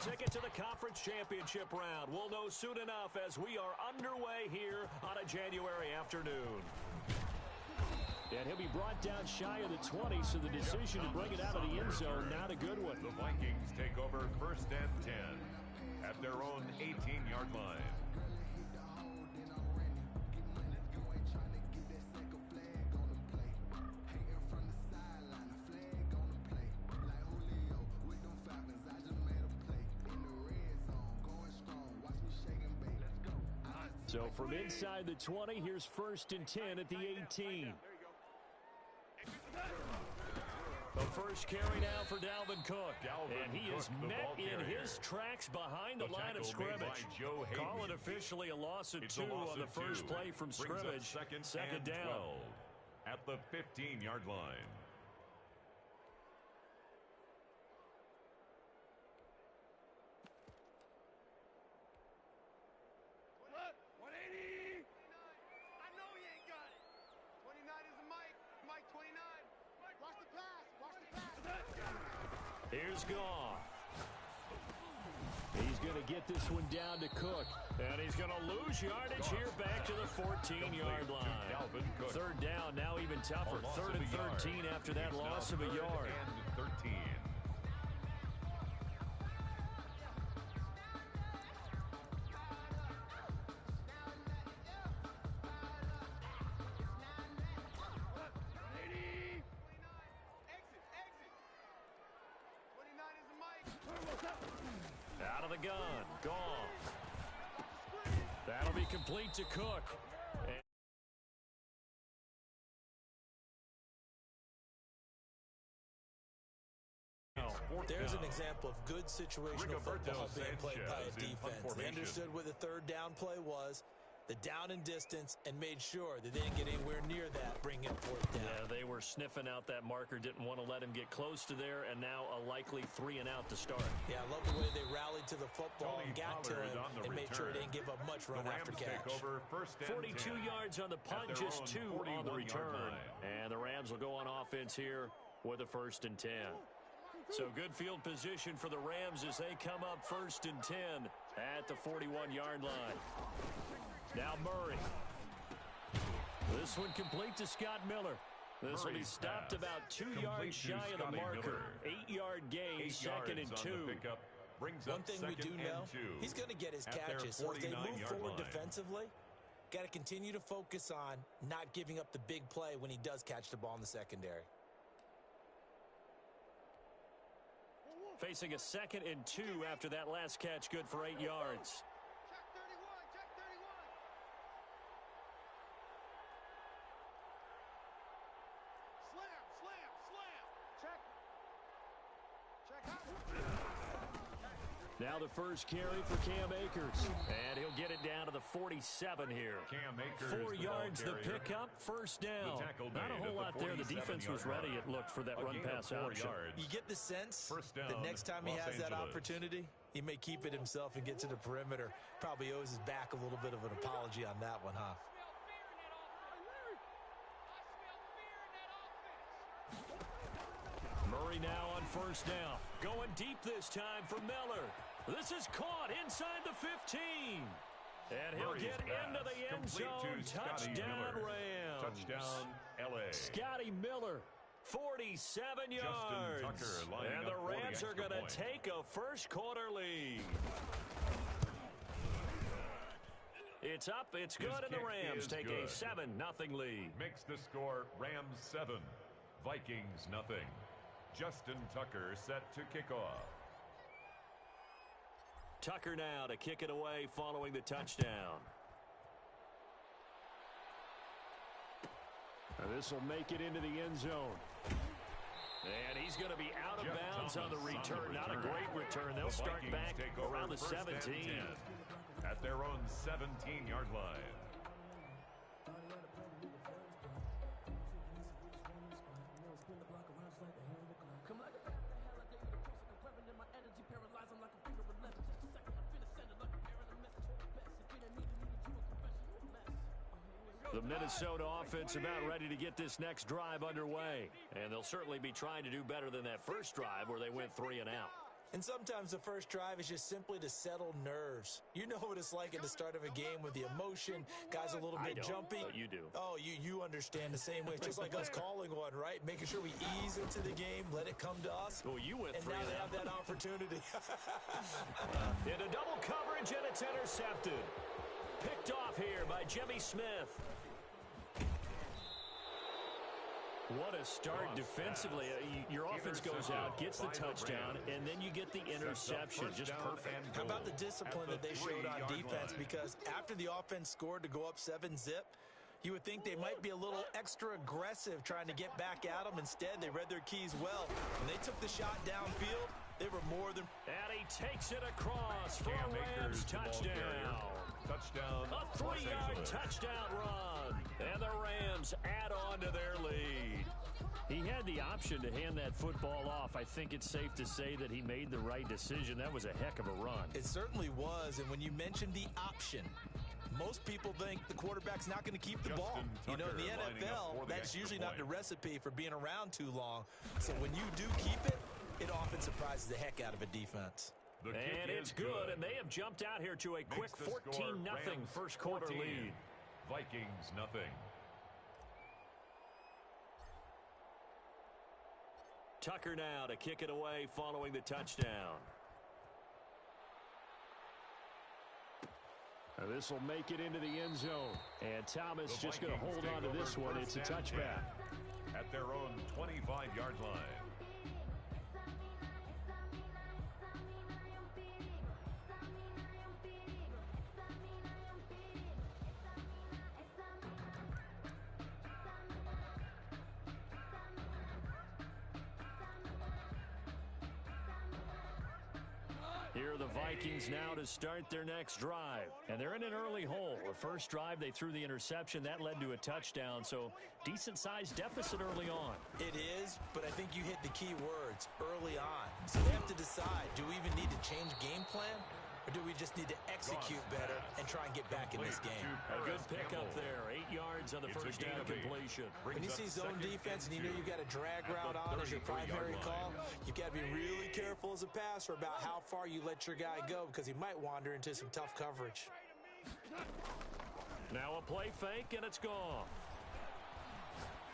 ticket to the conference championship round. We'll know soon enough as we are underway here on a January afternoon. And he'll be brought down shy of the 20, so the decision to bring it out of the end zone, not a good one. The Vikings take over 1st and 10 at their own 18-yard line. So from inside the 20, here's 1st and 10 at the 18. The first carry now for Dalvin Cook. And he is met in his tracks behind the line of scrimmage. Call it officially a loss of 2 on the first play from scrimmage. Second down. At the 15-yard line. Here's Goff. He's going to get this one down to Cook. And he's going to lose yardage here back to the 14-yard line. 3rd down, now even tougher. 3rd and 13 after that loss of a yard. And 13. Out of the gun. Gone. That'll be complete to Cook. There's an example of good situational football being played by a defense. They understood where the 3rd down play was, the down and distance, and made sure that they didn't get anywhere near that, bring it 4th down. Yeah, they were sniffing out that marker, didn't want to let him get close to there, and now a likely 3 and out to start. Yeah, I love the way they rallied to the football and got to him and made sure they didn't give up much run after catch. 42 yards on the punt, just 2 on the return. And the Rams will go on offense here with a 1st and 10. So good field position for the Rams as they come up 1st and 10 at the 41-yard line. Now Murray. This one complete to Scott Miller. This will be stopped about 2 yards shy of the marker. 8-yard gain, 2nd and 2. One thing we do know, he's going to get his catches. So if they move forward defensively, got to continue to focus on not giving up the big play when he does catch the ball in the secondary. Facing a 2nd and 2 after that last catch, good for 8 yards. Now the first carry for Cam Akers. And he'll get it down to the 47 here. Cam Akers, 4 yards the pickup, 1st down. Not a whole lot there. The defense was ready, it looked, for that run-pass option. You get the sense that next time he has that opportunity, he may keep it himself and get to the perimeter. Probably owes his back a little bit of an apology on that one, huh? Murray now on 1st down. Going deep this time for Miller. This is caught inside the 15. And he'll get into the end zone. Touchdown Rams. Touchdown LA. Scotty Miller, 47 yards. And the Rams are going to take a first-quarter lead. It's up, it's good, and the Rams take a 7-0 lead. Makes the score Rams 7, Vikings 0. Justin Tucker set to kick off. Tucker now to kick it away following the touchdown. And this will make it into the end zone. And he's going to be out of bounds on the return. Not a great return. They'll start back around the 17. At their own 17-yard line. The Minnesota offense about ready to get this next drive underway. And they'll certainly be trying to do better than that first drive where they went 3 and out. And sometimes the first drive is just simply to settle nerves. You know what it's like at the start of a game with the emotion, guys a little bit jumpy. But you do. Oh, you understand the same way. It's just like us calling one, right? Making sure we ease into the game, let it come to us. Well, you went and now they have that opportunity. Into double coverage, and it's intercepted. Picked off here by Jimmy Smith. What a start defensively. Your offense goes out, gets the touchdown, and then you get the interception. Just perfect. How about the discipline that they showed on defense? Because after the offense scored to go up 7-zip, you would think they might be a little extra aggressive trying to get back at them. Instead, they read their keys well. When they took the shot downfield, they were more than... And he takes it across for a Rams touchdown. A 3-yard touchdown run. And the Rams add on to their lead. He had the option to hand that football off. I think it's safe to say that he made the right decision. That was a heck of a run. It certainly was. And when you mentioned the option, most people think the quarterback's not going to keep the ball. You know, in the NFL, that's usually not the recipe for being around too long. So when you do keep it, it often surprises the heck out of a defense. And it's good, and they have jumped out here to a quick 14-0 first quarter lead. Vikings nothing. Tucker now to kick it away following the touchdown. This will make it into the end zone. And Thomas just going to hold on to this one. It's a touchback. At their own 25-yard line. Here are the Vikings now to start their next drive. And they're in an early hole. The first drive, they threw the interception. That led to a touchdown. So decent-sized deficit early on. It is, but I think you hit the key words, early on. So they have to decide, do we even need to change game plan? Or do we just need to execute better and try and get back in this game? A good pickup there. 8 yards on the first down completion. When you see zone defense and you know you've got a drag route on as your primary call, you've got to be really careful as a passer about how far you let your guy go because he might wander into some tough coverage. Now a play fake, and it's gone.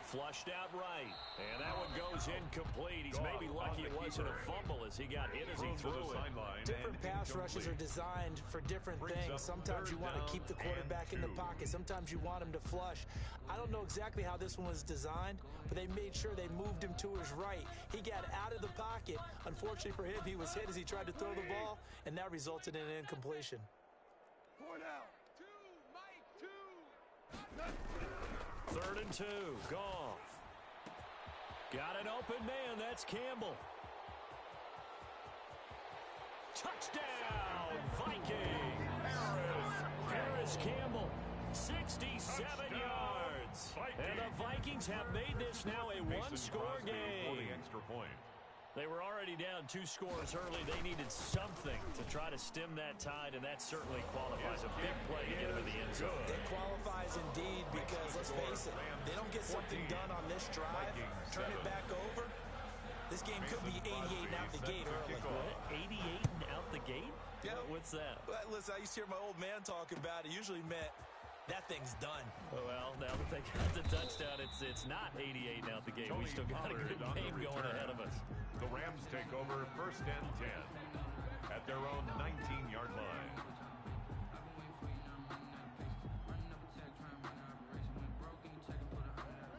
Flushed out right, and that one goes incomplete. He's maybe lucky it wasn't a fumble as he got hit as he threw it. Different pass rushes are designed for different things. Sometimes you want to keep the quarterback in the pocket. Sometimes you want him to flush. I don't know exactly how this one was designed, but they made sure they moved him to his right. He got out of the pocket. Unfortunately for him, he was hit as he tried to throw the ball, and that resulted in an incompletion. 3rd and 2, Goff. Got an open man, that's Campbell. Touchdown, Viking. Harris Campbell, 67 yards. And the Vikings have made this now a one-score game. They were already down 2 scores early. They needed something to try to stem that tide, and that certainly qualifies. A big play to get into the end zone. It qualifies indeed because, let's face it, they don't get something done on this drive, turn it back over. This game could be 88 and out the gate early. What? 88 and out the gate? Yeah. What's that? Well, listen, I used to hear my old man talk about it. Usually meant that thing's done. Well, now that they got the touchdown, it's not 88 and out the gate. We still got a good game going ahead of us. The Rams take over 1st and 10 at their own 19-yard line.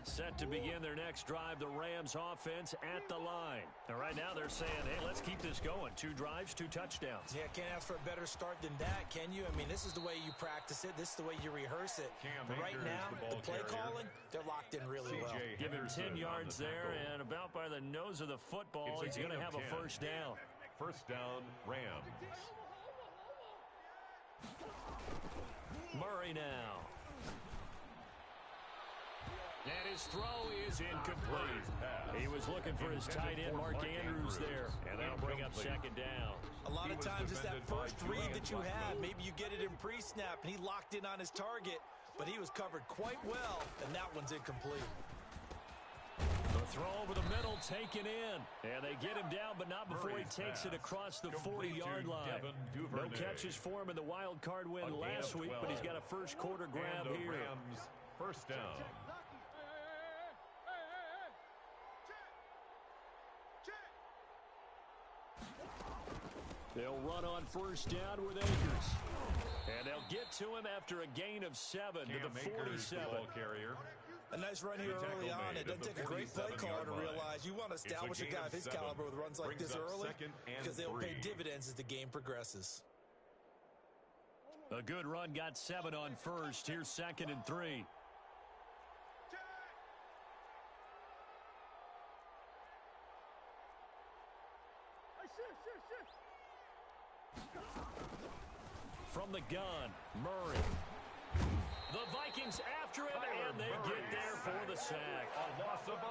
Set to begin their next drive, the Rams offense at the line. And right now they're saying, hey, let's keep this going. 2 drives, 2 touchdowns. Yeah, can't ask for a better start than that, can you? I mean, this is the way you practice it. This is the way you rehearse it. But right now, the play calling, they're locked in really well. Give him 10 yards there, and about by the nose of the football, he's going to have a 1st down. 1st down, Rams. Murray now. And his throw is incomplete. He was looking for his tight end, Mark Andrews, there. And that'll bring up 2nd down. A lot of times it's that first read that you have. Maybe you get it in pre-snap, and he locked in on his target, but he was covered quite well, and that one's incomplete. The Throw over the middle, taken in. And they get him down, but not before he takes it across the 40-yard line. No catches for him in the wild card win last week, but he's got a first quarter grab here. Rams first down. They'll run on first down with Akers. And they'll get to him after a gain of 7 to the 47. A nice run here early on. It doesn't take a great play caller to realize you want to establish a guy of his caliber with runs like this early because they'll pay dividends as the game progresses. A good run, got 7 on first. Here's 2nd and 3. From the gun, Murray. The Vikings after him, and they get there for the sack.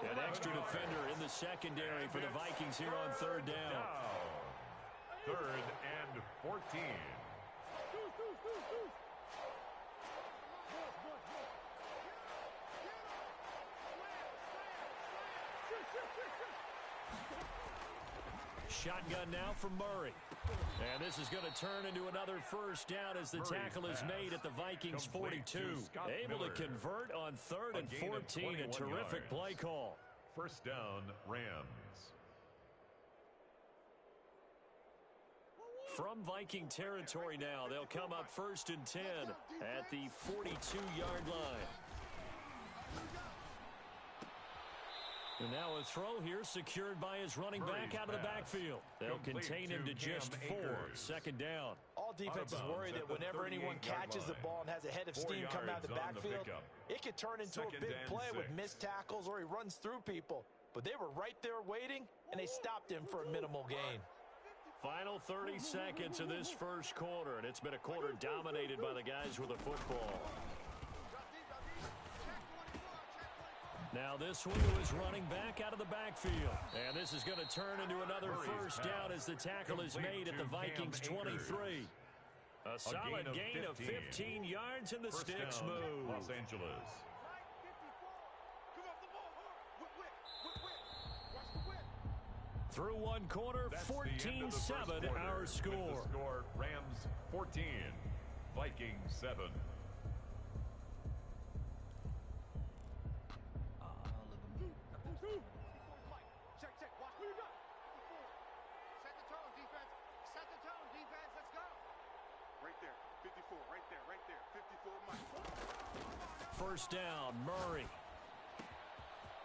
An extra defender in the secondary for the Vikings here on 3rd down. 3rd and 14. Shotgun now from Murray. And this is going to turn into another first down as the tackle is made at the Vikings 42. Able to convert on 3rd and 14. A terrific play call. First down, Rams. From Viking territory now, they'll come up 1st and 10 at the 42-yard line. And now a throw here secured by his running back out of the backfield. They'll contain him to just 4. 2nd down. All defenses worry that whenever anyone catches the ball and has a head of steam coming out of the backfield, it could turn into a big play with missed tackles or he runs through people. But they were right there waiting, and they stopped him for a minimal gain. Final 30 seconds of this first quarter, and it's been a quarter dominated by the guys with the football. Now this one was running back out of the backfield. And this is going to turn into another first down as the tackle is made at the Vikings 23. A solid gain of 15 yards, and the sticks move. Los Angeles. Through one quarter, 14-7 our score. Rams 14, Vikings 7. First down, Murray.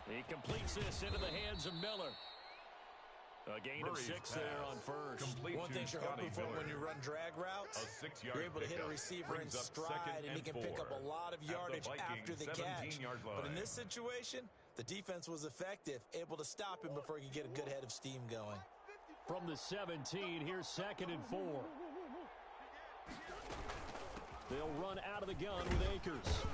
He completes this into the hands of Miller. A gain of 6 there on first. One thing you're hoping for when you run drag routes, you're able to hit a receiver in stride, and he can pick up a lot of yardage after the catch. But in this situation, the defense was effective, able to stop him before he could get a good head of steam going. From the 17, here's 2nd and 4. They'll run out of the gun with Akers.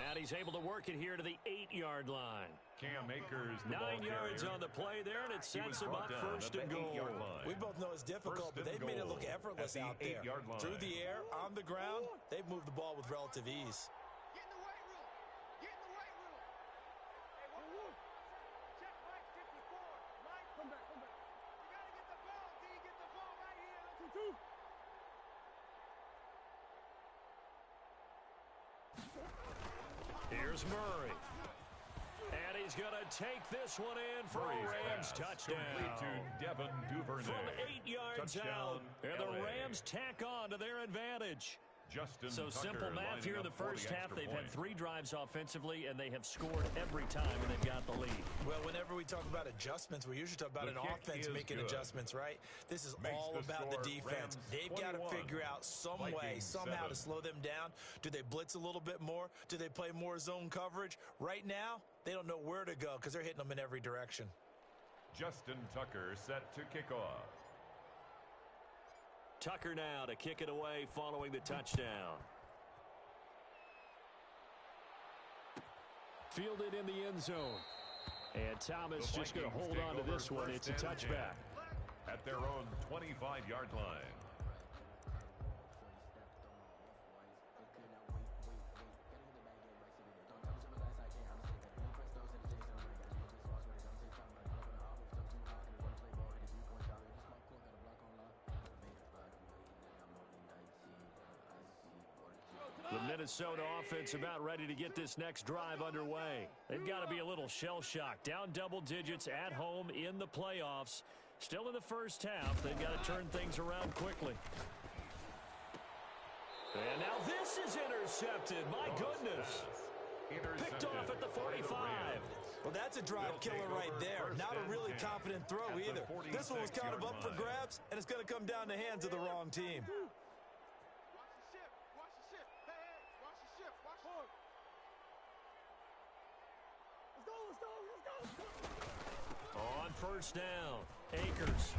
And he's able to work it here to the 8-yard line. Cam Akers, 9 yards on the play there, and it sets him up 1st and goal. We both know it's difficult, but they've made it look effortless out there. Through the air, on the ground, they've moved the ball with relative ease. Here's Murray. And he's going to take this one in for a Rams touchdown. From 8 yards out, and the Rams tack on to their advantage. So simple math here in the first half. They've had 3 drives offensively, and they have scored every time when they've got the lead. Well, whenever we talk about adjustments, we usually talk about an offense making adjustments, right? This is all about the defense. They've got to figure out some way, somehow to slow them down. Do they blitz a little bit more? Do they play more zone coverage? Right now, they don't know where to go because they're hitting them in every direction. Justin Tucker set to kick off. Tucker now to kick it away following the touchdown. Fielded in the end zone. And Thomas just going to hold on to this one. It's a touchback. At their own 25-yard line. Minnesota offense about ready to get this next drive underway. They've got to be a little shell-shocked. Down double digits at home in the playoffs. Still in the first half. They've got to turn things around quickly. And now this is intercepted. My goodness. Picked off at the 45. Well, that's a drive killer right there. Not a really confident throw either. This one was kind of up for grabs, and it's going to come down the hands of the wrong team. On first down, Akers.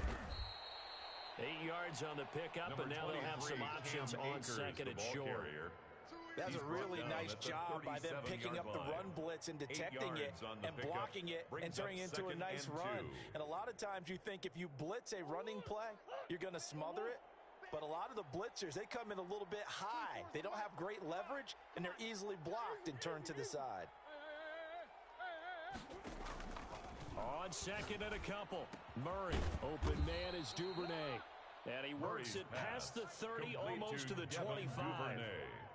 8 yards on the pickup, and now they'll have some options on second and short. That's a really nice job by them picking up the run blitz and detecting it and blocking it and turning it into a nice run. And a lot of times you think if you blitz a running play, you're going to smother it. But a lot of the blitzers, they come in a little bit high. They don't have great leverage, and they're easily blocked and turned to the side. On second and a couple, Murray. Open man is Duvernay. And he works it past the 30, almost to the 25.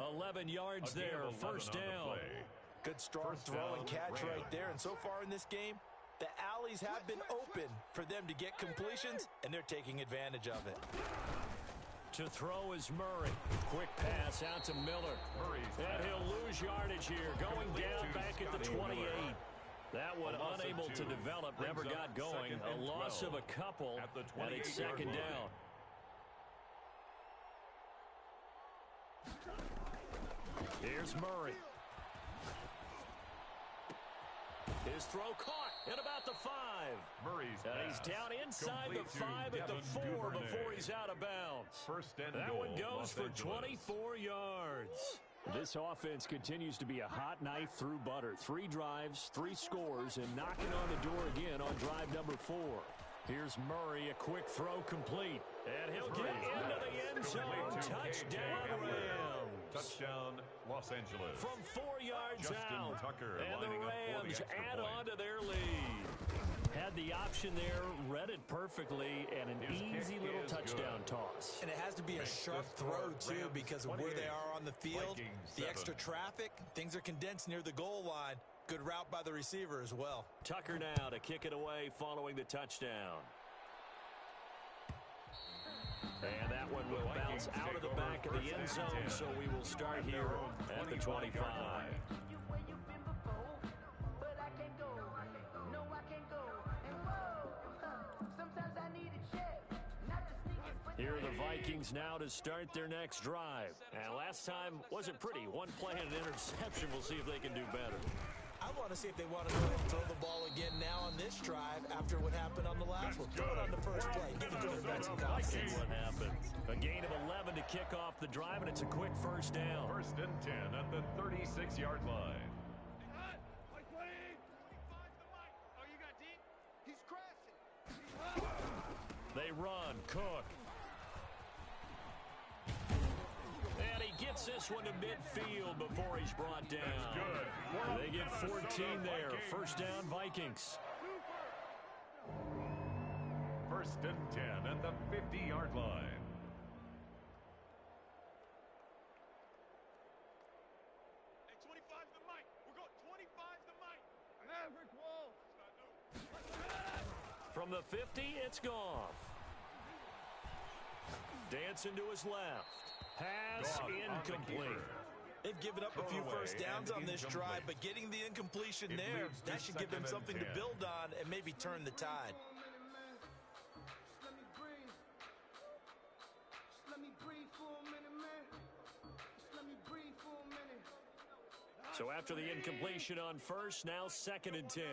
11 yards there, first down. Good strong throw and catch right there. And so far in this game, the alleys have been open for them to get completions, and they're taking advantage of it. To throw is Murray. Quick pass out to Miller. And he'll lose yardage here, going down back at the 28. That one unable to develop, never got going. A loss of a couple, and it's second down. Here's Murray. His throw caught at about the 5. And he's down inside the 5 at the 4 before he's out of bounds. That one goes for 24 yards. This offense continues to be a hot knife through butter. 3 drives, 3 scores, and knocking on the door again on drive number 4. Here's Murray, a quick throw complete. And he'll get into the end zone. Touchdown, Rams. Touchdown, Los Angeles. From 4 yards out. Tucker and the Rams add on to their lead. Had the option there, read it perfectly, and an easy little touchdown toss. And it has to be a sharp throw, too, because of where they are on the field. The extra traffic, things are condensed near the goal line. Good route by the receiver as well. Tucker now to kick it away following the touchdown. And that one will bounce out of the back of the end zone, so we will start here at the 25. Here are the Vikings now to start their next drive. And last time wasn't pretty. One play and an interception. We'll see if they can do better. I want to see if they want to go ahead and throw the ball again now on this drive after what happened on the last one. Throw it on the first play. Give the quarterback some confidence. See what happens. A gain of 11 to kick off the drive, and it's a quick first down. First and 10 at the 36-yard line. They run. Cook. And he gets this one to midfield before he's brought down. They get 14 there. First down, Vikings. First and 10 at the 50-yard line. Hey, 25's the mic. We're going 25's the mic. Maverick wall. From the 50, it's Goff. Dancing to his left. Pass incomplete. They've given up a few first downs on this drive, but getting the incompletion there, that should give them something to build on and maybe turn the tide. So after the incompletion on first, now second and 10.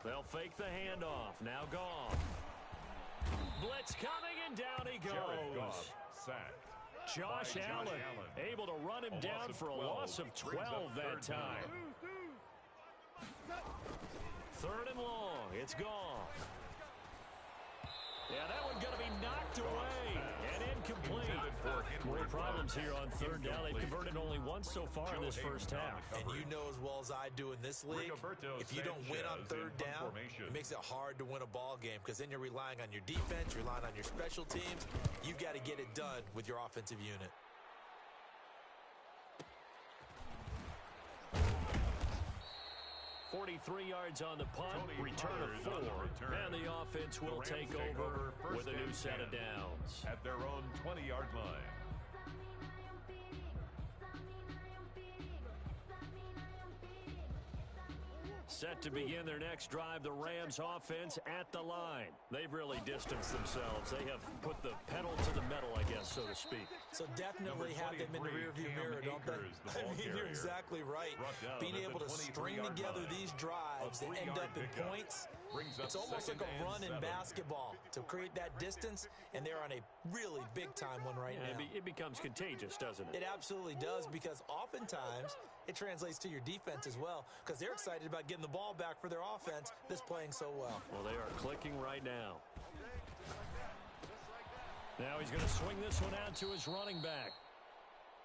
They'll fake the handoff. Now Goff. Blitz coming, and down he goes. Josh Allen able to run him down for a loss of 12 that time. Third and long. It's Goff. Yeah, that one going to be knocked away and incomplete. More problems here on third down. They've converted only once so far in this first half. And you know as well as I do in this league, if you don't win on third down, it makes it hard to win a ball game because then you're relying on your defense, you're relying on your special teams. You've got to get it done with your offensive unit. 43 yards on the punt, return of 4, and the offense will take over with a new set of downs. At their own 20-yard line. Set to begin their next drive, the Rams offense at the line. They've really distanced themselves. They have put the pedal to the metal, I guess, so to speak. So definitely have them in the rearview mirror, don't they? I mean, you're exactly right. Being able to string together these drives that end up in points, it's almost like a run in basketball to create that distance, and they're on a really big-time one right now. It becomes contagious, doesn't it? It absolutely does, because oftentimes it translates to your defense as well, because they're excited about getting the ball back for their offense that's playing so well. Well, they are clicking right now. Now he's going to swing this one out to his running back.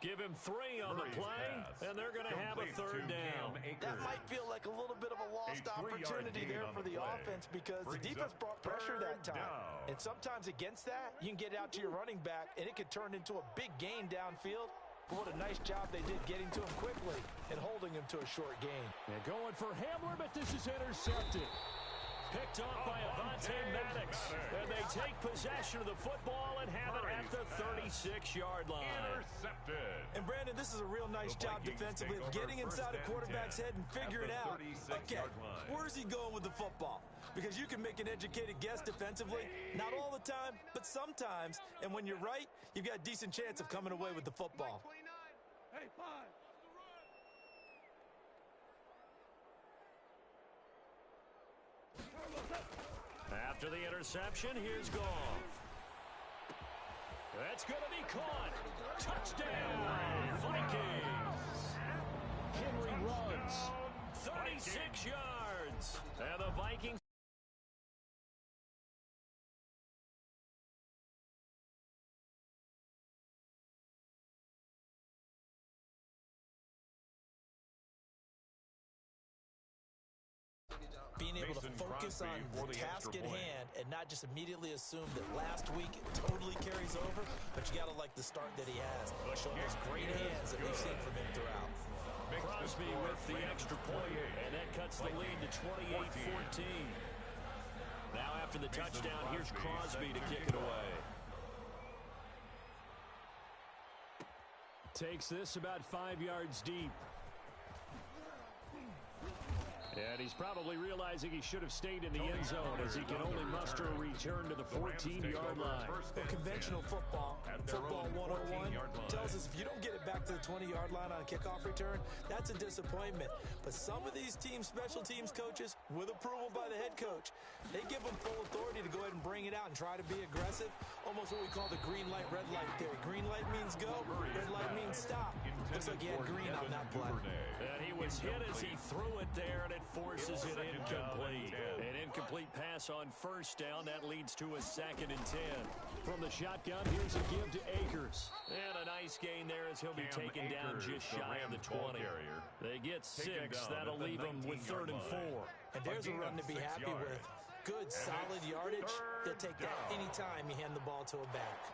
Give him 3 on the play, and they're going to have a third down. That might feel like a little bit of a lost opportunity there for the offense, because the defense brought pressure that time. And sometimes against that, you can get out to your running back, and it could turn into a big gain downfield. But what a nice job they did getting to him quickly and holding him to a short gain. And going for Hamler, but this is intercepted. Picked off by Avonte Maddox. And they take possession of the football and have it at the 36-yard line. Intercepted. And Brandon, this is a real nice job defensively of getting inside a quarterback's head and figuring out, okay, where's he going with the football? Because you can make an educated guess defensively, not all the time, but sometimes. And when you're right, you've got a decent chance of coming away with the football. Hey, 5. After the interception, here's Goff. That's going to be caught. Touchdown, Vikings. Henry runs 36 yards. And the Vikings being able to focus on the task at hand and not just immediately assume that last week it totally carries over, but you got to like the start that he has. Showing those great hands that we've seen from him throughout. Crosby with the extra point, and that cuts the lead to 28-14. Now after the touchdown, here's Crosby to kick it away. Takes this about 5 yards deep. And he's probably realizing he should have stayed in the end zone, as he can only muster a return to the 14-yard line. Well, conventional football 101, tells us if you don't get it back to the 20-yard line on a kickoff return, that's a disappointment. But some of these special teams coaches, with approval by the head coach, they give them full authority to go ahead and bring it out and try to be aggressive, almost what we call the green light, red light theory. Green light means go, red light means stop. Looks like he had green on that play. And he was hit as he threw it there, and it forces it incomplete. An incomplete pass on first down. That leads to a 2nd and 10. From the shotgun, here's a give to Akers. And a nice gain there as he'll be taken down just shy of the 20. They get 6. That'll leave them with 3rd and 4. And there's a run to be happy with. Good, solid yardage. They'll take that anytime you hand the ball to a back.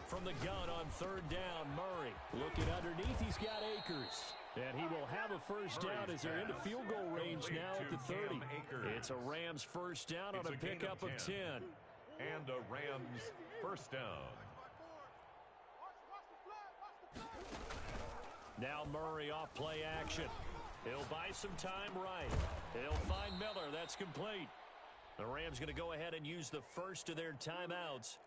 From the gun on 3rd down, Murray. Looking underneath, he's got Akers. And he will have a first down as they're into field goal range now at the 30. It's a Rams first down on a pickup of 10. And a Rams first down. Now Murray off play action. He'll buy some time right. He'll find Miller. That's complete. The Rams going to go ahead and use the first of their timeouts,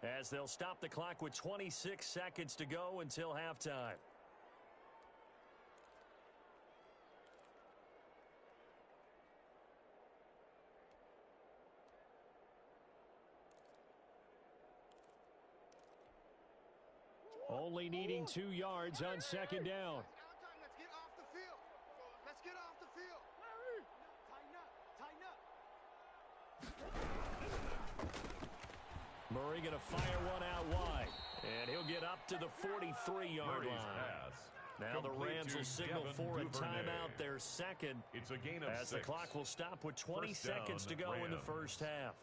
as they'll stop the clock with 26 seconds to go until halftime. Only needing 2 yards on 2nd down. Let's get off the field. Let's get off the field. Tighten up. Tighten up. Murray going to fire one out wide. And he'll get up to the 43-yard line. Now the Rams will signal for a timeout, their second, It's a gain of as 6. the clock will stop with 20 seconds to go in the first half.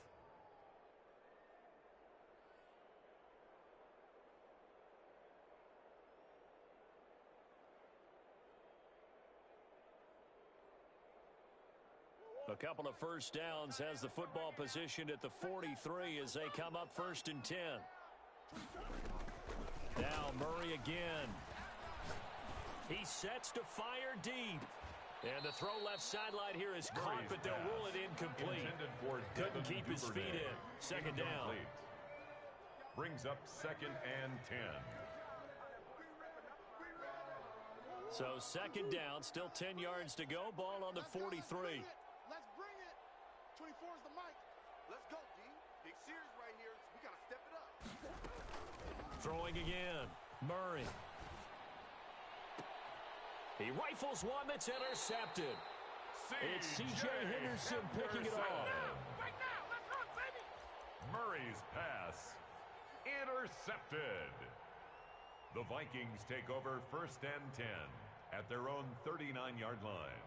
A couple of first downs has the football positioned at the 43 as they come up 1st and 10. Now Murray again. He sets to fire deep. And the throw left sideline here is caught, but they'll rule it incomplete. Couldn't keep his feet in. Second down. Brings up 2nd and 10. So second down, still 10 yards to go. Ball on the 43. Let's bring it. 24 is the mic. Let's go, D. Big series right here. We got to step it up. Throwing again. Murray. He rifles one that's intercepted. It's C.J. Henderson picking it off. Right now. Let's run, baby. Murray's pass intercepted. The Vikings take over 1st and 10 at their own 39-yard line.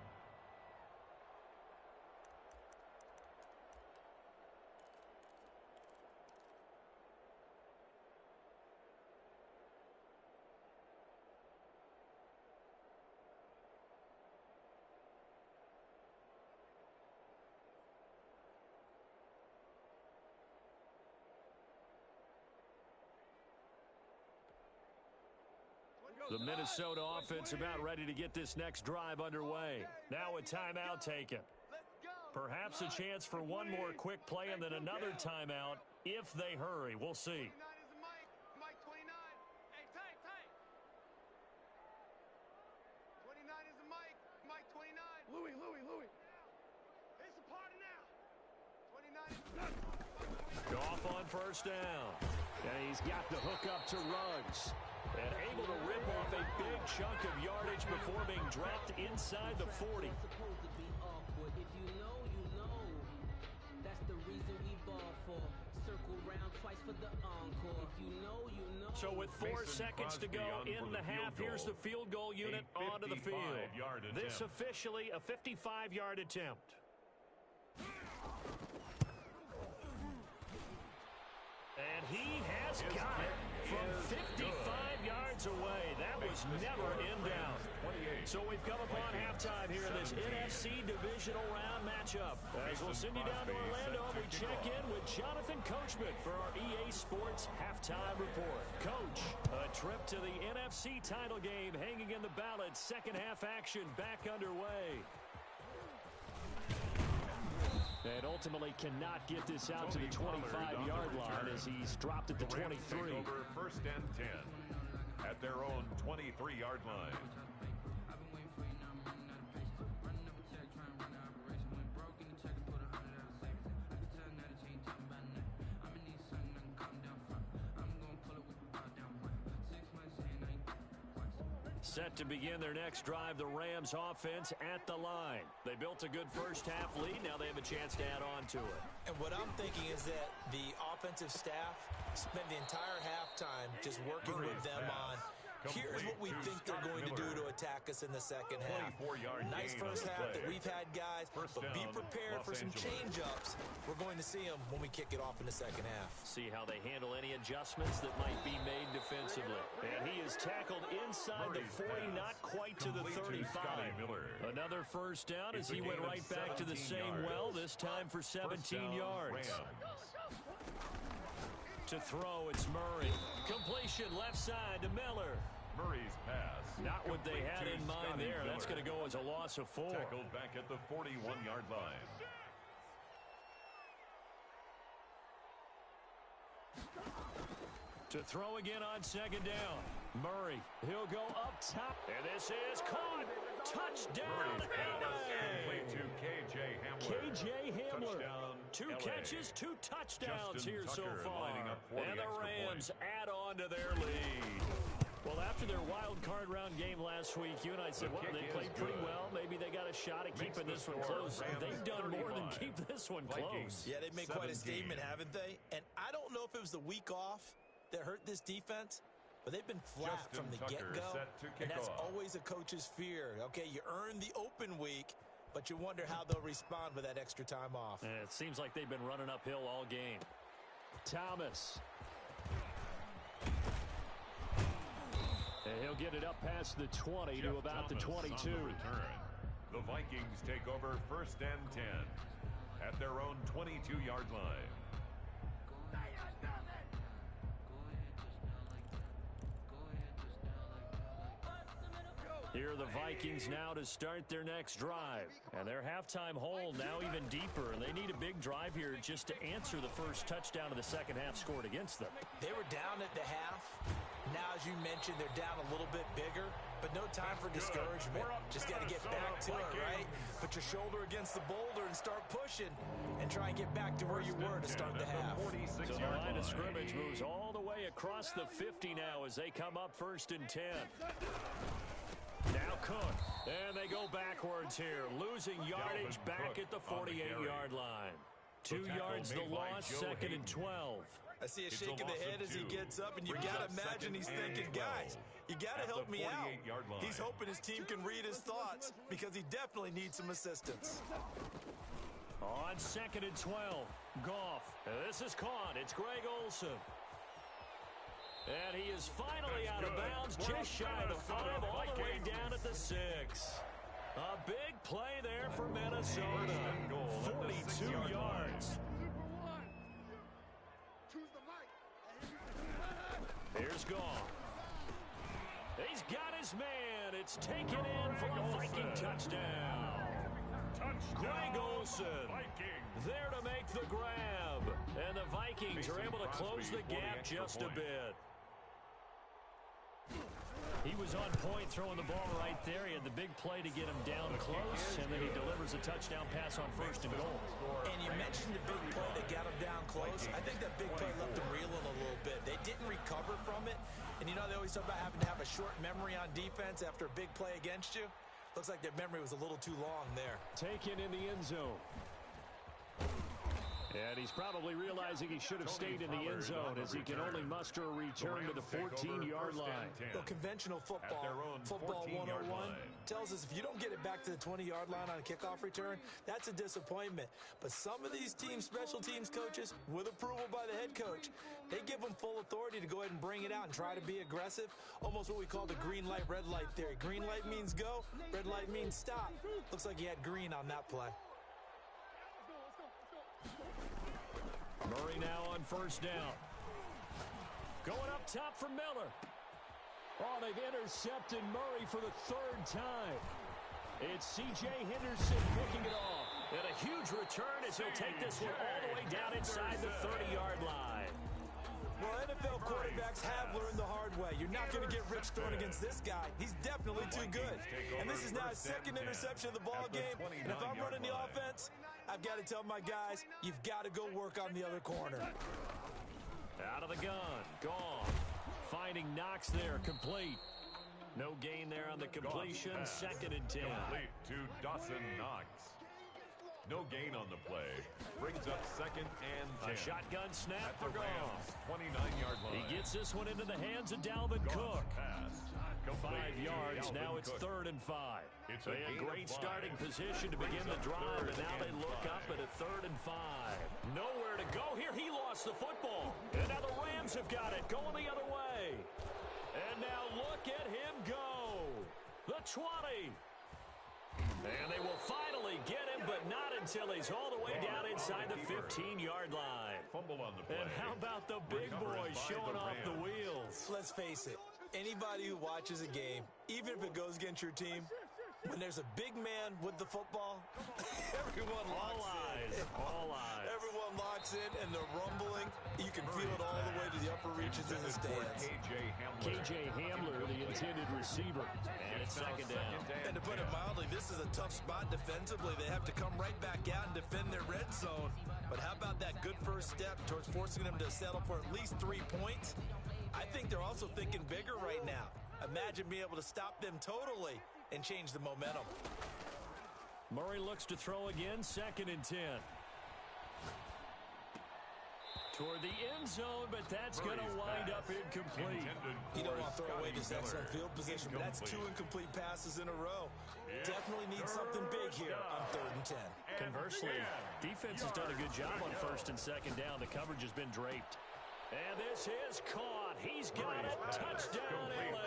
The Minnesota offense about ready to get this next drive underway. Now a timeout taken. Perhaps a chance for one more quick play and then another timeout if they hurry. We'll see. 29 is the mic. Mic 29. Hey, Tank, Tank. 29 is the mic. Mic 29. Louis. It's a party now. 29 is the mic. Off on first down. And he's got the hook up to Ruggs. And able to rip off a big chunk of yardage before being dropped inside the 40. If you know, you know. That's the reason we ball for. Circle round twice for the encore. If you know, you know. So with 4 seconds to go in the half, here's the field goal unit onto the field. This officially a 55-yard attempt. And he has got it from 55 yards away. That was never in doubt. So we've come upon halftime here in this NFC Divisional round matchup. As we'll send you down to Orlando, we check in with Jonathan Coachman for our EA Sports Halftime Report. Coach, a trip to the NFC title game hanging in the balance. Second half action back underway. And ultimately cannot get this out to the 25-yard line as he's dropped at the 23. Over 1st and 10 at their own 23-yard line. Set to begin their next drive, the Rams offense at the line. They built a good first half lead. Now they have a chance to add on to it. And what I'm thinking is that the offensive staff spent the entire halftime just working with them on, here's what we think they're going to do to attack us in the second half. Nice first half that we've had, guys, but be prepared for some change-ups. We're going to see them when we kick it off in the second half. See how they handle any adjustments that might be made defensively. And he is tackled inside the 40, not quite to the 35. Another first down as he went right back to the same well, this time for 17 yards. To throw, it's Murray. Completion left side to Miller. Murray's pass. Not what they had in mind there. That's going to go as a loss of 4. Tackled back at the 41-yard line. To throw again on second down. Murray, he'll go up top. And this is caught. Touchdown, LA! To K.J. Hamler. K.J. Hamler. Touchdown, 2 LA. catches, 2 touchdowns Justin here so Tucker far. lining up for And the the extra Rams point. add on to their lead. Well, after their wild card round game last week, you and I said, well, they played pretty well. Maybe they got a shot at keeping this one close. They've done more than keep this one close. Yeah, they've made quite a statement, haven't they? And I don't know if it was the week off that hurt this defense, but they've been flat from the get-go, and that's always a coach's fear. Okay, you earn the open week, but you wonder how they'll respond with that extra time off. And it seems like they've been running uphill all game. Thomas. And he'll get it up past the 20 to about the 22. The Vikings take over 1st and 10 at their own 22-yard line. Here are the Vikings now to start their next drive. And their halftime hole now even deeper. And they need a big drive here just to answer the first touchdown of the second half scored against them. They were down at the half. Now, as you mentioned, they're down a little bit bigger. But no time for discouragement. Just got to get back to it, right? Put your shoulder against the boulder and start pushing. And try and get back to where you were to start the half. So the line of scrimmage moves all the way across the 50 now as they come up 1st and 10. Now Cook, and they go backwards here, losing yardage back at the 48-yard line. 2 yards the loss, 2nd and 12. I see a shake of the head as he gets up, and you got to imagine he's thinking, guys, you got to help me out. He's hoping his team can read his thoughts because he definitely needs some assistance. On 2nd and 12, Goff. This is caught. It's Greg Olsen. And he is finally out of bounds, just shy of the 5, all the way down at the 6. A big play there for Minnesota. 42 yards. Here's Goff. He's got his man. It's taken in for a Viking touchdown. Greg Olsen there to make the grab. And the Vikings are able to close the gap just a bit. He was on point throwing the ball right there. He had the big play to get him down close, and then he delivers a touchdown pass on 1st and goal. And you mentioned the big play that got him down close. I think that big play left him reeling a little bit. They didn't recover from it. And you know, they always talk about having to have a short memory on defense after a big play against you. Looks like their memory was a little too long there. Taken in the end zone. And he's probably realizing he should have stayed in the end zone as he can only muster a return to the 14-yard line. Well, conventional football 101 tells us if you don't get it back to the 20-yard line on a kickoff return, that's a disappointment. But some of these teams, special teams coaches, with approval by the head coach, they give them full authority to go ahead and bring it out and try to be aggressive. Almost what we call the green light, red light theory. Green light means go, red light means stop. Looks like he had green on that play. Murray now on 1st down. Going up top for Miller. Oh, they've intercepted Murray for the 3rd time. It's C.J. Henderson picking it off. And a huge return as he'll take this one all the way down inside the 30-yard line. Well, NFL quarterbacks have learned the hard way. You're not going to get rich throwing against this guy. He's definitely too good. And this is now his 2nd interception of the ball game. And if I'm running the offense, I've got to tell my guys, you've got to go work on the other corner. Out of the gun. Gone. Finding Knox there. Complete. No gain there on the completion. 2nd and 10. Complete to Dawson Knox. No gain on the play. Brings up 2nd and 10. A shotgun snap for Goff. 29-yard line. He gets this one into the hands of Dalvin Cook. 5 yards. Now it's 3rd and 5. They had great starting position to begin the drive, and now they look up at a 3rd and 5. Nowhere to go here. He lost the football. And now the Rams have got it. Going the other way. And now look at him go. The 20. And they will finally get him, but not until he's all the way down inside the 15-yard line. Fumble on the play. And how about the big boys showing off the wheels? Let's face it, anybody who watches a game, even if it goes against your team, when there's a big man with the football, everyone locks in. All eyes. Everyone locks in, and the rumbling, you can feel it all the way to the upper reaches in the stands. KJ Hamler, the intended receiver. And it's 2nd down. And to put it mildly, this is a tough spot defensively. They have to come right back out and defend their red zone. But how about that good first step towards forcing them to settle for at least 3 points? I think they're also thinking bigger right now. Imagine being able to stop them totally and change the momentum. Murray looks to throw again, 2nd and 10. Toward the end zone, but that's going to wind up incomplete. You don't want to throw away this excellent field position, but that's 2 incomplete passes in a row. Definitely need something big here on 3rd and 10. Conversely, defense has done a good job on 1st and 2nd down. The coverage has been draped. And this is caught. He's got it. Touchdown, LA.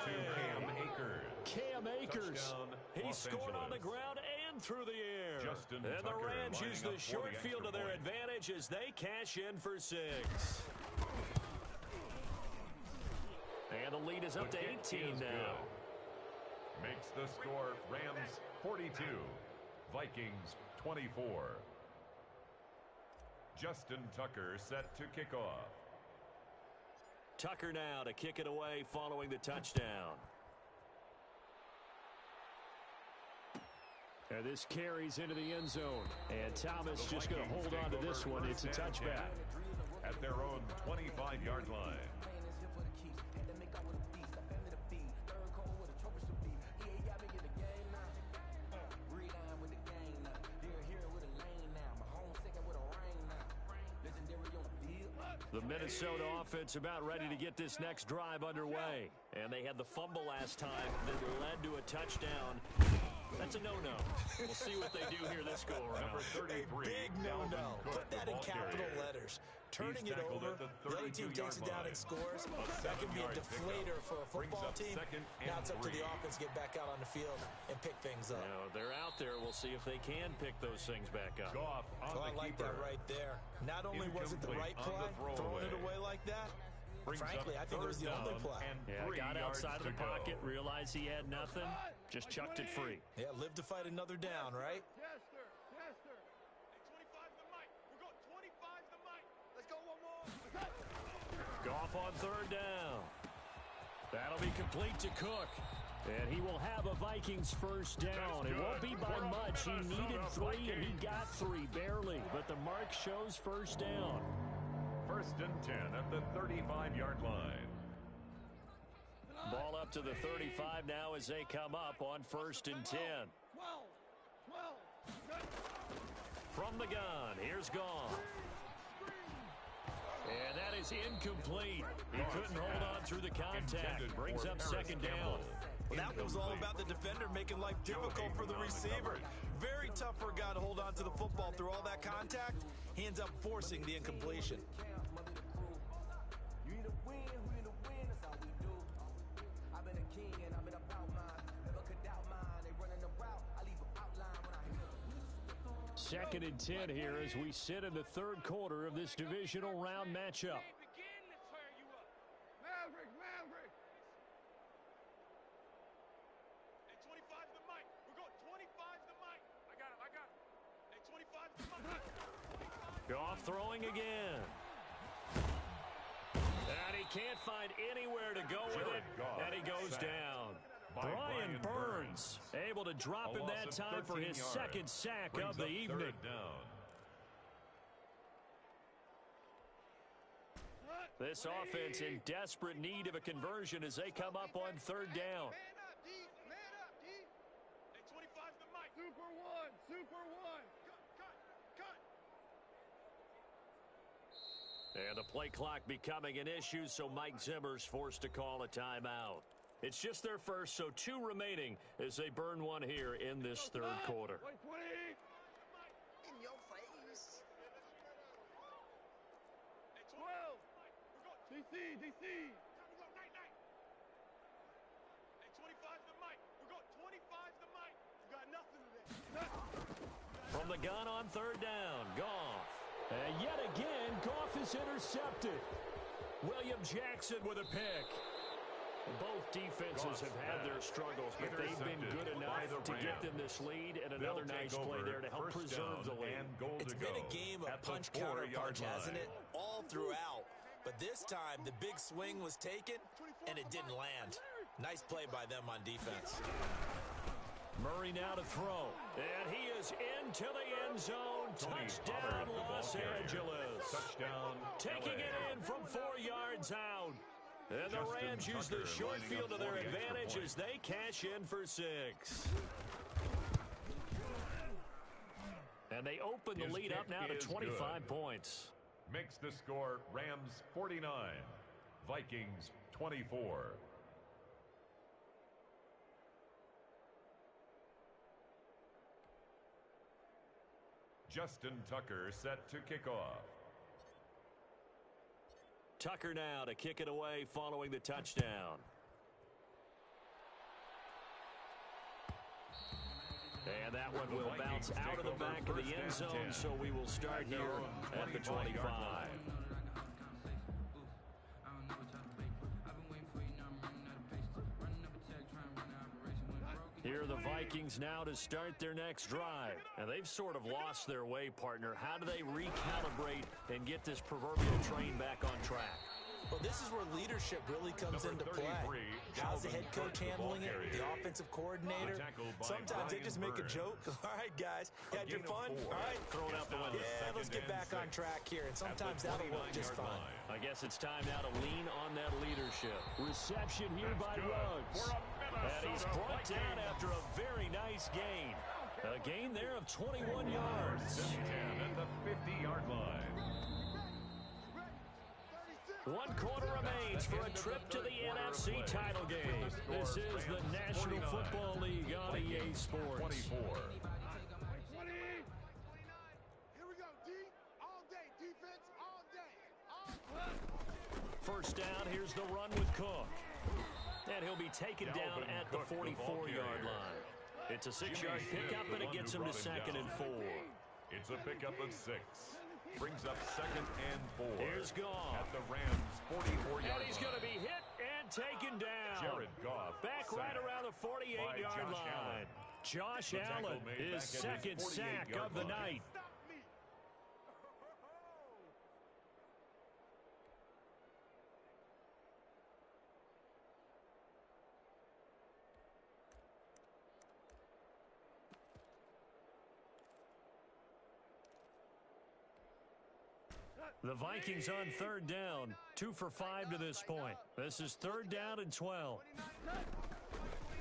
Cam Akers. He scored on the ground and through the air. And the Rams use the short field to their advantage as they cash in for 6. And the lead is up to 18 now. Makes the score Rams 42, Vikings 24. Justin Tucker set to kick off. Tucker now to kick it away following the touchdown. And this carries into the end zone. And Thomas just going to hold on to this one. It's a touchback. At their own 25-yard line. The Minnesota offense about ready to get this next drive underway. And they had the fumble last time that led to a touchdown. That's a no-no. We'll see what they do here this go-around. A big no-no. Put that in capital letters. Turning it over, the other team takes it down and scores. That can be a deflator for a football team. Now it's up to the offense to get back out on the field and pick things up. Now, they're out there. We'll see if they can pick those things back up. Oh, I like that right there. Not only was it the right play, throwing it away like that, frankly, I think it was the only play. Yeah, got outside of the pocket, realized he had nothing, just chucked it free. Yeah, live to fight another down, right? Yes, sir. Yes, sir. Hey, 25 the mic. We're going 25 the mic. Let's go one more. Goff on 3rd down. That'll be complete to Cook. And he will have a Vikings first down. It won't be by much. He needed 3, and he got 3, barely. But the mark shows first down. 1st and 10 at the 35-yard line. Ball up to the 35 now as they come up on 1st and 10. 12. From the gun, here's Goff. And that is incomplete. He couldn't hold on through the contact. Brings up 2nd down. Well, that was all about the defender making life difficult for the receiver. Very tough for a guy to hold on to the football through all that contact. He ends up forcing the incompletion. Second and 10 here as we sit in the 3rd quarter of this divisional round matchup. Maverick. Hey, 25 the mic. We're going 25 the mic. I got it. Hey, 25 the mic. Goff throwing again. And he can't find anywhere to go with it. And he goes down. Brian Burns able to drop him that time for his 2nd sack of the evening. This offense in desperate need of a conversion as they come up on 3rd down. Man up, D. Hey, 25 the mic. Super one. Cut. And the play clock becoming an issue, so Mike Zimmer's forced to call a timeout. It's just their first, so 2 remaining as they burn one here in this 3rd quarter. In your face. Hey, 12. DC. Hey, 25 the mic. We're going 25 the mic. You got nothing today. From the gun on 3rd down, Goff. And yet again, Goff is intercepted. William Jackson with a pick. Both defenses have had their struggles, but they've been good enough to get them this lead, and another nice play there to help preserve the lead. It's been a game of punch, counter, punch, hasn't it? All throughout. But this time, the big swing was taken, and it didn't land. Nice play by them on defense. Murray now to throw, and he is into the end zone. Touchdown, Los Angeles. Touchdown, Taking it in from 4 yards out. And the Rams use the short field to their advantage as they cash in for 6. And they open the lead up now to 25 points. Makes the score Rams 49, Vikings 24. Justin Tucker set to kick off. Tucker now to kick it away following the touchdown. And that one will bounce out of the back of the end zone, so we will start here at the 25. Here are the Vikings now to start their next drive. And they've sort of lost their way, partner. How do they recalibrate and get this proverbial train back on track? Well, this is where leadership really comes into play. How's the head coach handling it? The offensive coordinator? Sometimes they just make a joke. All right, guys, you had your fun? All right, throw it out the window. Yeah, let's get back on track here. And sometimes that'll work just fine. I guess it's time now to lean on that leadership. Reception here by Ruggs. And he's brought down after a very nice gain. A gain there of 21 yards. 10 at the 50-yard line. 1 quarter remains for a trip to the NFC title game. This is the National Football League on EA Sports. 24. 29. Here we go, D. All day. Defense all day. First down, here's the run with Cook. And he'll be taken down at the 44-yard line. It's a 6-yard pickup, and it gets him to 2nd and 4. It's a pickup of 6. Brings up 2nd and 4. Here's Goff. At the Rams' 44-yard line. And he's going to be hit and taken down. Jared Goff. Back right around the 48-yard line. Josh Allen, his 2nd sack of the night. The Vikings on 3rd down, 2 for 5 to this point. This is 3rd down and 12.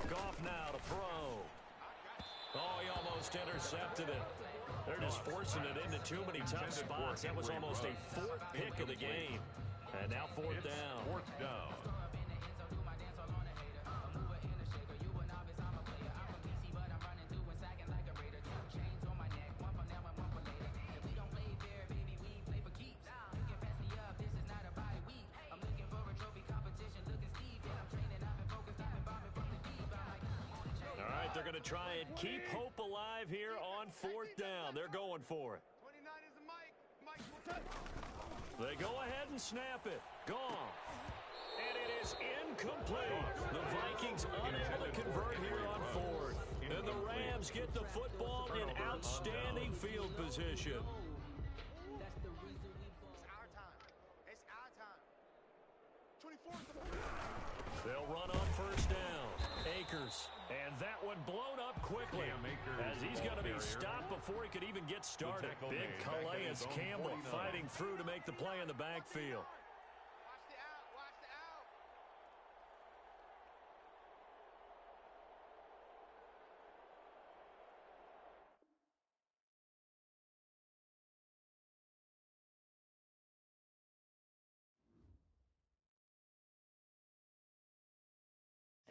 Goff now to throw. Oh, he almost intercepted it. They're just forcing it into too many tough spots. That was almost a 4th pick of the game. And now 4th down. 4th down. They're going to try and keep hope alive here on 4th down. They're going for it. 29 is a Mike. Mike will touch. They go ahead and snap it. Gone. And it is incomplete. The Vikings unable to convert here on 4th. And the Rams get the football in outstanding field position. It's our time. It's our time. 24 is the They'll run on 1st down. Akers. And that one blown up quickly as he's going to be stopped before he could even get started. Big Calais Campbell fighting through to make the play in the backfield. Watch the out. Watch the out.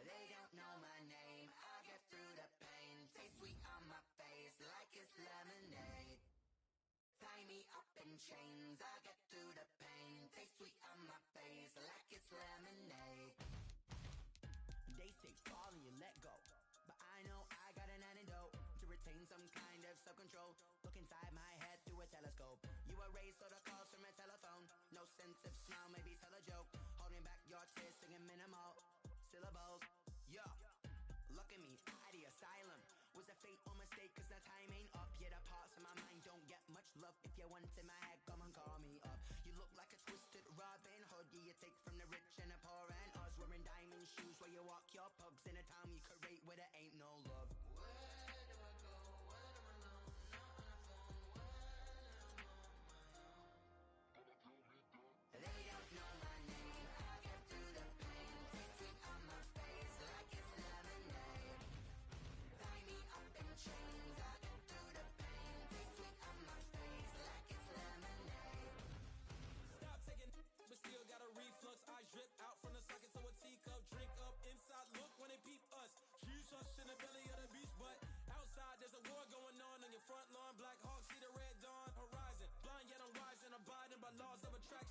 They don't know my name. I get through the pain. Taste sweet on my face like it's lemonade. Tie me up in chains. I get through the pain. Taste sweet on my face like it's lemonade. They say fall and you let go, but I know I got an antidote to retain some kind of self-control. Look inside my head through a telescope. You erase all the calls from a telephone. No sense of smile, maybe tell a joke. Holding back your tears, singing minimal syllables. Yeah, look at me, out the asylum. Was a fate or mistake, cause the time ain't up. Yeah, the parts of my mind don't get much love. If you want in my head, come and call me up. You look like a twisted Robin Hood. Yeah, you take from the rich and the poor and us. Wearing diamond shoes where you walk your pugs in a town you create where there ain't no love. Where do I go when I'm alone? Not on the phone, when I'm on my own.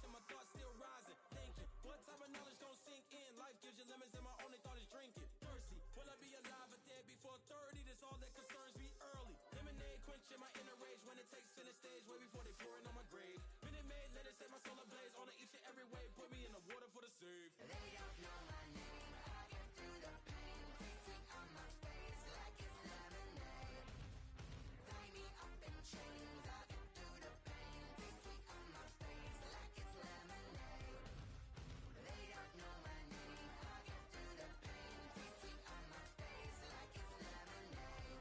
and my thoughts still rising. Thinking, what type of knowledge gon' sink in? Life gives you lemons and my only thought is drinking. Thirsty, will I be alive or dead before 30? That's all that concerns me early. Lemonade quenching my inner rage when it takes center stage way before they pour it on my grave. Minute Maid, let it set my soul ablaze on each and every way. Put me in the water for the save. They don't know my name. I get through the pain. Tasting on my face like it's lemonade. Tie me up in chains. I get through the pain. Tasting on my face like it's lemonade. They don't know my name. I get through the pain. Tasting on my face like it's lemonade.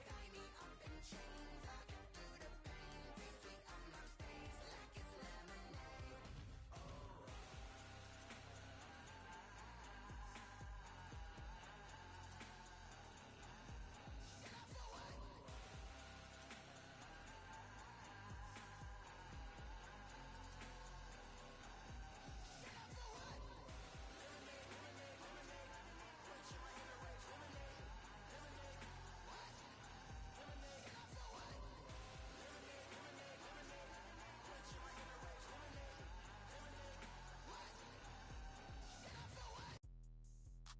Tie me up in chains. I get through the pain. Tasting on my face like it's lemonade.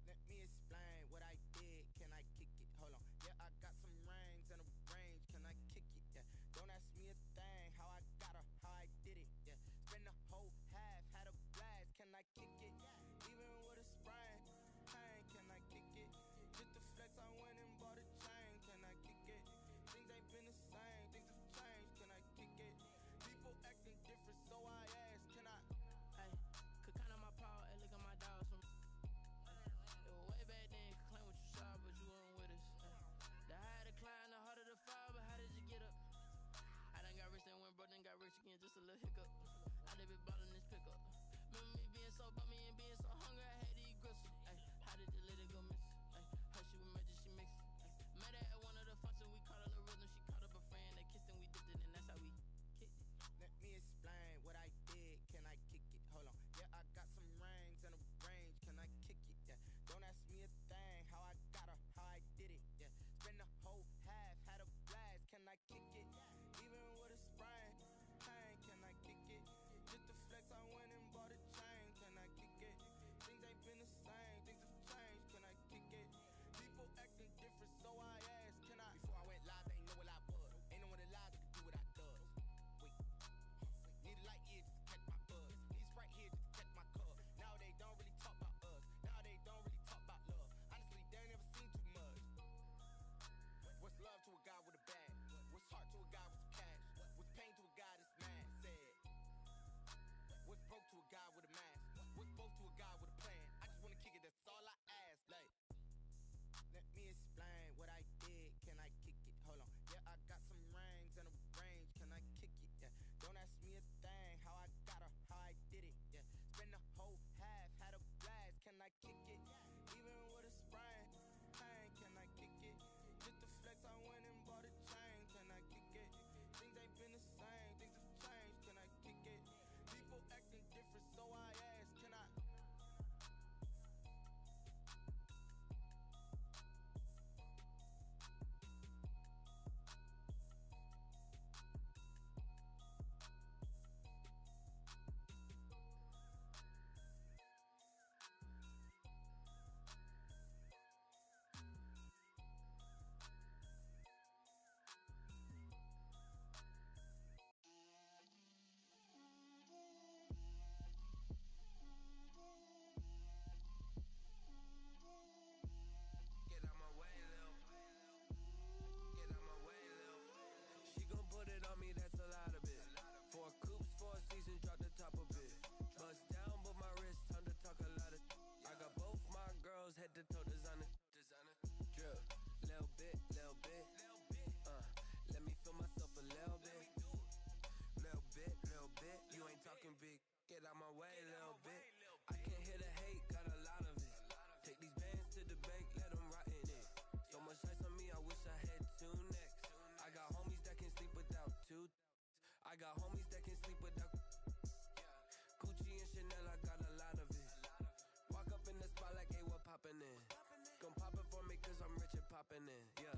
Let me explain what I did. Can I kick it? Hold on. Yeah, I got some rings and a range. Can I kick it? Yeah. Don't ask me a thing. How I got her, how I did it. Yeah. Spend the whole half, had a blast. Can I kick it? Even with a sprain. Pain, can I kick it? Just the flex, I went and bought a chain. Can I kick it? Things ain't been the same. Things have changed. Can I kick it? People acting different, so I asked. Can I? Hey, could count on my power, and look at my dogs from. Way back then, could claim what you saw, but you weren't with us. The higher the climb, the harder the fall, but how did you get up? I done got rich, then went broke, then got rich again, just a little hiccup. I done been ballin' this pickup. Remember me being so bummy and being so hungry, I had to eat gristle. Ay, how did you let it go miss? Ay, how she with magic, she mixed. Met her at one of the functions, we caught a little rhythm. She caught up a friend, they kissed and we dipped it, and that's how we kicked it. Let me explain what I did. Can I kick it? Hold on. Yeah, I got some rings and a range. Can I kick it? Yeah. Don't ask me a thing. How I got her, how I did it. Yeah. Spend the whole half, had a blast. Can I kick it? Even with a sprain. Pain, can I kick it? Just the flex, I went and bought a chain. Can I kick it? Things ain't been the same. Things have changed. Can I kick it? People acting different, so I asked. Can I? Before I went live, they ain't know what I was. Ain't no one alive that could do what I does. Wait. Need a light year just to catch my buzz. Need Sprite here just to catch my cup. Now they don't really talk about us. Now they don't really talk about love. Honestly, they ain't never seen too much. What's love to a guy with a bag? What's heart to a guy with some cash? What's pain to a guy that's mad? Said. What's broke to a guy with a mask? What's both to a guy with a plan? I just wanna kick it, that's all I ask. Like, let me explain what I did. Can I kick it? Hold on. Yeah, I got some rings and a range. Can I kick it? Yeah. Don't ask me a thing. How I got her, how I did it. Yeah. Spend the whole half, had a blast. Can I kick it? Even with a sprain. Pain, can I kick it? Just the flex, I went and bought a chain. Can I kick it? Things ain't been the same. Things have changed. Can I kick it? People acting different, so I asked. Can I? Get out my way, Lil. Get out my way, Lil. She gon' put it on me, that's a lot of it. 4 coops, 4 seasons, drop the top a bit. Bust down, but my wrist, time to talk a lot of. I got both my girls, head to toe designer. Drip, little bit, little bit. Let me feel myself a little bit. Little bit. You ain't talking big. Get out my way, little bit. I can't hear the hate, got a lot of it. Take these bands to the bank, let them rot in it. So much ice on me, I wish I had 2 necks. I got homies that can sleep without 2. I got homies that can sleep without. Gucci and Chanel, I got a lot of it. Walk up in the spot like, hey, what poppin' in? Gon' pop it for me cause I'm rich and poppin' in. Yeah,